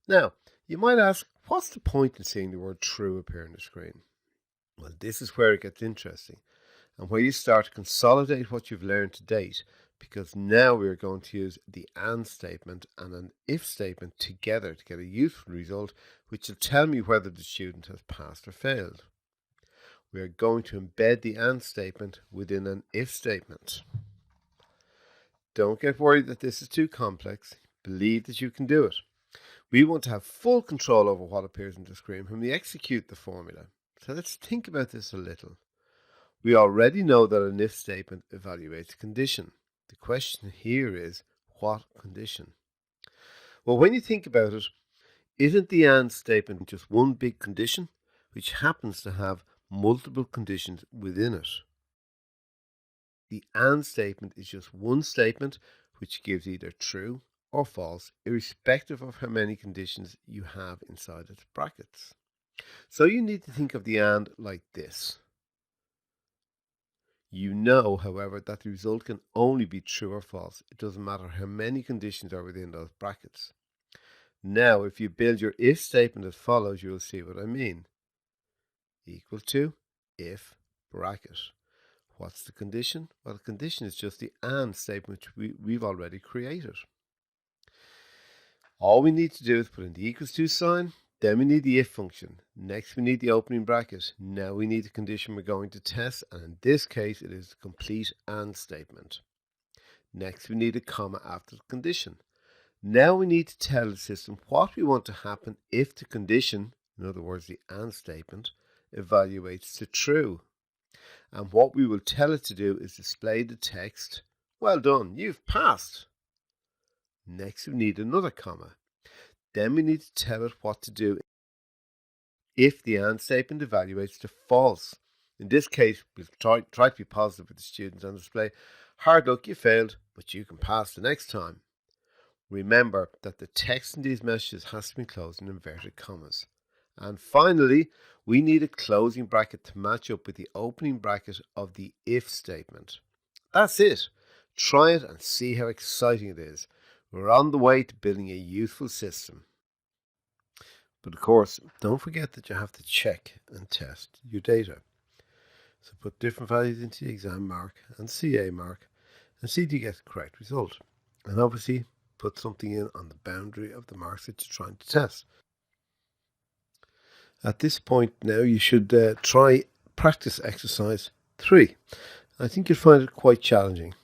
Now, you might ask, what's the point in seeing the word true appear on the screen? Well, this is where it gets interesting and where you start to consolidate what you've learned to date, because now we're going to use the and statement and an if statement together to get a useful result which will tell me whether the student has passed or failed. We are going to embed the and statement within an if statement. Don't get worried that this is too complex. Believe that you can do it. We want to have full control over what appears on the screen when we execute the formula. So let's think about this a little. We already know that an if statement evaluates a condition. The question here is, what condition? Well, when you think about it, isn't the and statement just one big condition, which happens to have multiple conditions within it? The and statement is just one statement which gives either true or false, irrespective of how many conditions you have inside its brackets. So you need to think of the and like this. You know, however, that the result can only be true or false. It doesn't matter how many conditions are within those brackets. Now, if you build your if statement as follows, you will see what I mean. Equal to if bracket. What's the condition? Well, the condition is just the and statement which we've already created. All we need to do is put in the equals to sign. Then we need the if function. Next we need the opening bracket. Now we need the condition we're going to test, and in this case it is the complete and statement. Next we need a comma after the condition. Now we need to tell the system what we want to happen if the condition, in other words the and statement, evaluates to true. And what we will tell it to do is display the text, "Well done, you've passed." Next we need another comma. Then we need to tell it what to do if the and statement evaluates to false. In this case, we'll try to be positive with the students and display, "Hard luck, you failed, but you can pass the next time." Remember that the text in these messages has to be closed in inverted commas. And finally, we need a closing bracket to match up with the opening bracket of the if statement. That's it. Try it and see how exciting it is. We're on the way to building a useful system. But of course, don't forget that you have to check and test your data. So put different values into the exam mark and CA mark and see if you get the correct result. And obviously, put something in on the boundary of the marks that you're trying to test. At this point now, you should try practice exercise 3. I think you'll find it quite challenging.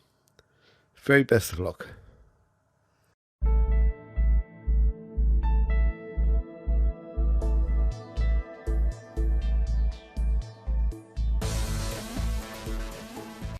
Very best of luck.